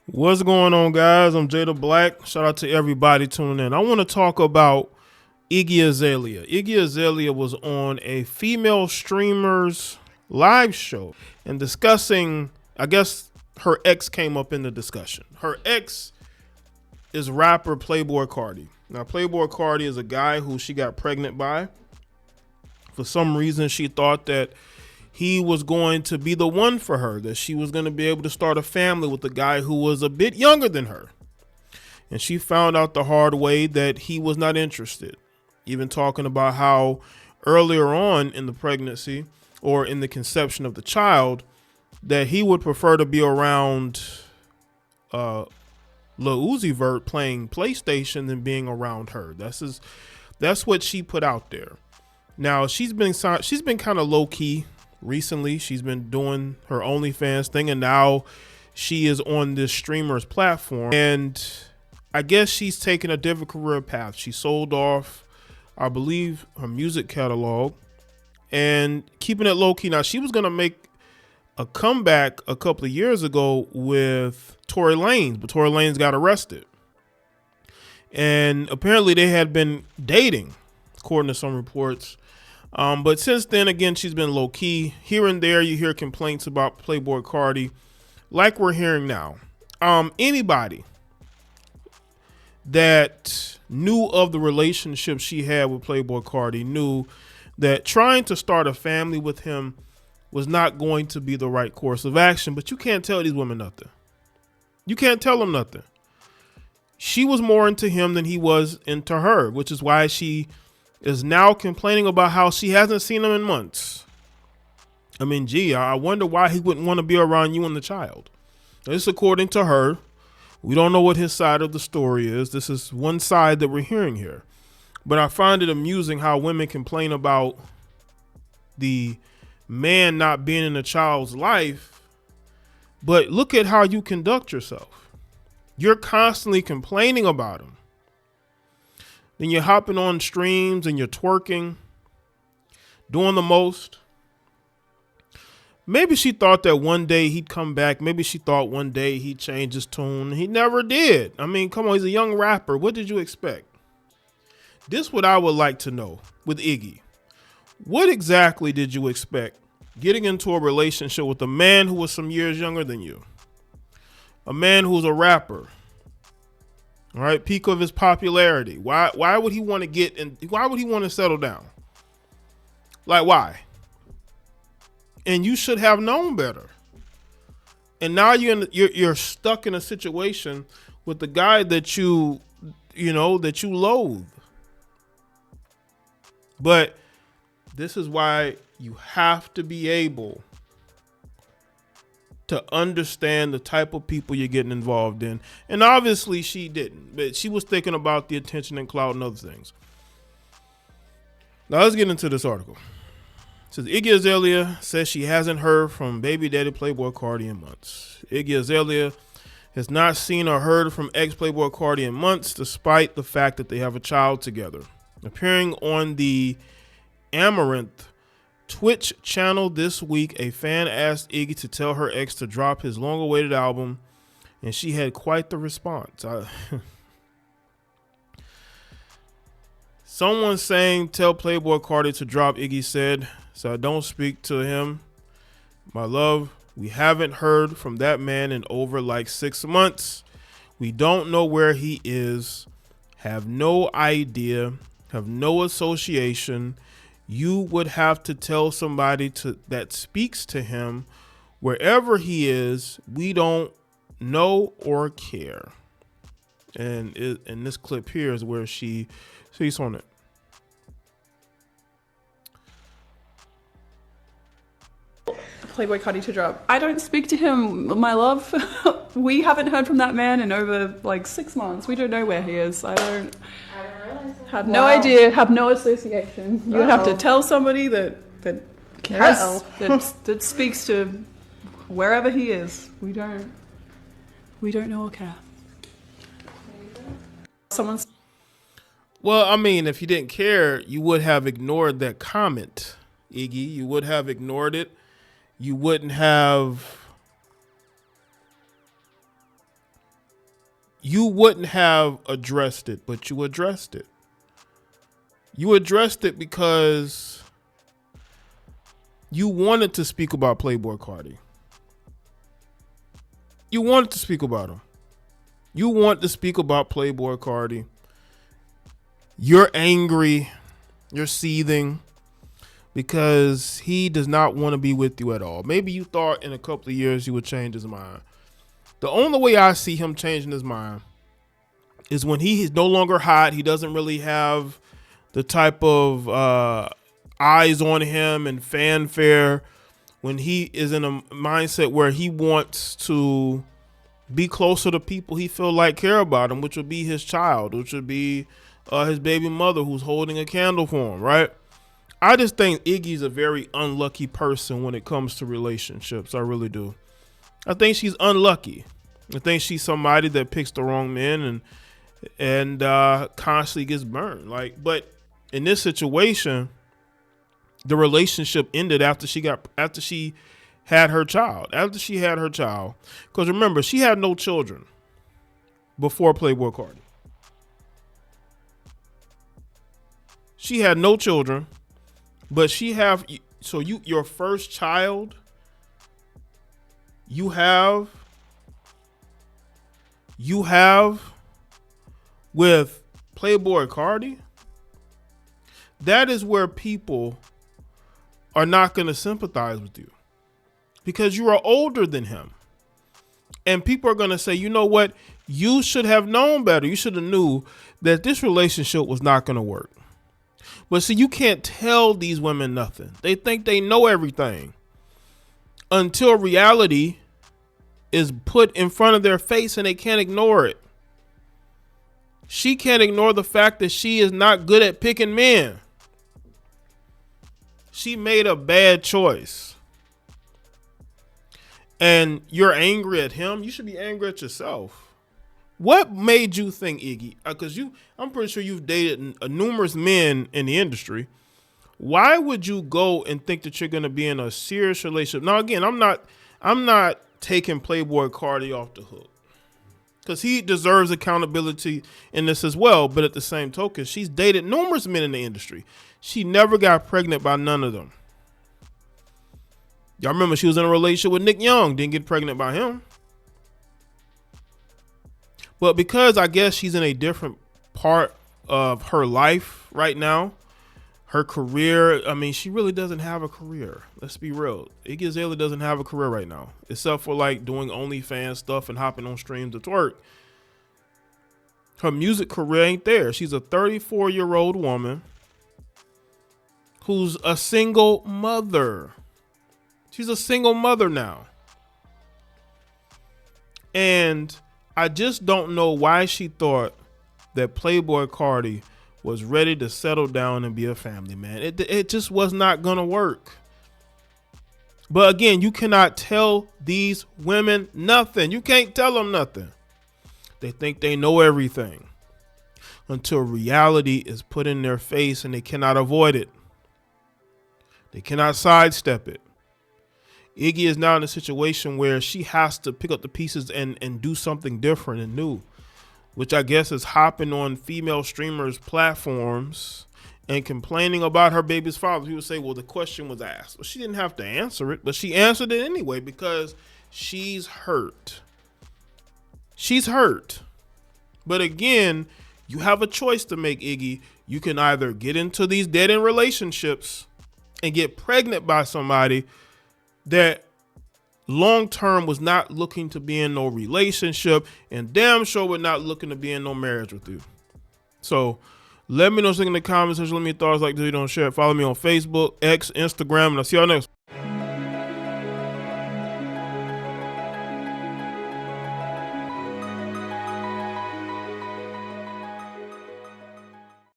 What's going on, guys? I'm Jada Black. Shout out to everybody tuning in. I want to talk about Iggy Azalea. Iggy Azalea was on a female streamer's live show and discussing, I guess her ex came up in the discussion. Her ex is rapper Playboi Carti. Now, Playboi Carti is a guy who she got pregnant by. For some reason, she thought that he was going to be the one for her, that she was going to be able to start a family with a guy who was a bit younger than her. And she found out the hard way that he was not interested. Even talking about how earlier on in the pregnancy or in the conception of the child, that he would prefer to be around Lil Uzi Vert playing PlayStation than being around her. That's what she put out there. Now she's been kind of low key recently. She's been doing her OnlyFans thing, and now she is on this streamer's platform. And I guess she's taken a different career path. She sold off, I believe, her music catalog and keeping it low key. Now she was gonna make a comeback a couple of years ago with Tory Lanez, but Tory Lanez got arrested. And apparently they had been dating, according to some reports. But since then, again, she's been low key. Here and there, you hear complaints about Playboi Carti, like we're hearing now. Anybody that knew of the relationship she had with Playboi Carti knew that trying to start a family with him was not going to be the right course of action. But you can't tell these women nothing. You can't tell them nothing. She was more into him than he was into her, which is why she is now complaining about how she hasn't seen him in months. I mean, gee, I wonder why he wouldn't want to be around you and the child. This is according to her. We don't know what his side of the story is. This is one side that we're hearing here. But I find it amusing how women complain about the man not being in a child's life. But look at how you conduct yourself. You're constantly complaining about him. Then you're hopping on streams and you're twerking, doing the most. Maybe she thought that one day he'd come back. Maybe she thought one day he'd change his tune. He never did. I mean, come on, he's a young rapper. What did you expect? This is what I would like to know with Iggy. What exactly did you expect getting into a relationship with a man who was some years younger than you? A man who's a rapper. All right, peak of his popularity. Why would he want to get in? Why would he want to settle down? Like, why? And you should have known better. And now you're stuck in a situation with the guy that you loathe. But this is why you have to be able to understand the type of people you're getting involved in. And obviously she didn't, but she was thinking about the attention and clout and other things. Now let's get into this article. It says Iggy Azalea says she hasn't heard from baby daddy Playboi Carti in months. Iggy Azalea has not seen or heard from ex Playboi Carti in months, despite the fact that they have a child together. Appearing on the Amaranth Twitch channel this week, a fan asked Iggy to tell her ex to drop his long-awaited album, and she had quite the response. Someone saying, "Tell Playboi Carti to drop," Iggy said, "so I don't speak to him. My love, we haven't heard from that man in over like 6 months. We don't know where he is, have no idea, have no association. You would have to tell somebody that speaks to him. Wherever he is, we don't know or care." And in this clip here is where she speaks on it. Playboi Carti to drop. I don't speak to him, my love. We haven't heard from that man in over like 6 months. We don't know where he is. I don't have no idea, have no association. You would have to tell somebody that cares, that speaks to wherever he is. We don't know or care. Someone's. Well, I mean, if you didn't care, you would have ignored that comment, Iggy. You would have ignored it. You wouldn't have you wouldn't have addressed it, but you addressed it. You addressed it because you wanted to speak about Playboi Carti. You wanted to speak about him. You want to speak about Playboi Carti. You're angry. You're seething because he does not want to be with you at all. Maybe you thought in a couple of years he would change his mind. The only way I see him changing his mind is when he is no longer hot. He doesn't really have the type of eyes on him and fanfare. When he is in a mindset where he wants to be closer to people he feel like care about him, which would be his child, which would be his baby mother who's holding a candle for him, right? I just think Iggy's a very unlucky person when it comes to relationships. I really do. I think she's unlucky. I think she's somebody that picks the wrong men and constantly gets burned. But in this situation, the relationship ended after she had her child. Because remember, she had no children before Playboi Carti. She had no children, but your first child, you have with Playboi Carti. That is where people are not going to sympathize with you because you are older than him. And people are going to say, you know what? You should have known better. You should have knew that this relationship was not going to work. But see, you can't tell these women nothing. They think they know everything until reality is put in front of their face and they can't ignore it. She can't ignore the fact that she is not good at picking men. She made a bad choice. And you're angry at him. You should be angry at yourself. What made you think, Iggy? Because I'm pretty sure you've dated numerous men in the industry. Why would you go and think that you're going to be in a serious relationship? Now, again, I'm not taking Playboi Carti off the hook because he deserves accountability in this as well. But at the same token, she's dated numerous men in the industry. She never got pregnant by none of them. Y'all remember she was in a relationship with Nick Young, didn't get pregnant by him. But because I guess she's in a different part of her life right now, her career, I mean, she really doesn't have a career. Let's be real. Iggy Azalea doesn't have a career right now, except for like doing OnlyFans stuff and hopping on streams to twerk. Her music career ain't there. She's a 34-year-old woman who's a single mother. She's a single mother now. And I just don't know why she thought that Playboi Carti was ready to settle down and be a family man. It just was not going to work. But again, you cannot tell these women nothing. You can't tell them nothing. They think they know everything until reality is put in their face and they cannot avoid it. They cannot sidestep it. Iggy is now in a situation where she has to pick up the pieces and do something different and new, which I guess is hopping on female streamers' platforms and complaining about her baby's father. People say, well, the question was asked. Well, she didn't have to answer it, but she answered it anyway because she's hurt. She's hurt. But again, you have a choice to make, Iggy. You can either get into these dead-end relationships and get pregnant by somebody that long-term was not looking to be in no relationship and damn sure we're not looking to be in no marriage with you. So let me know something in the comments section. Let me know your thoughts, like this video, don't share it. Follow me on Facebook, X, Instagram, and I'll see y'all next.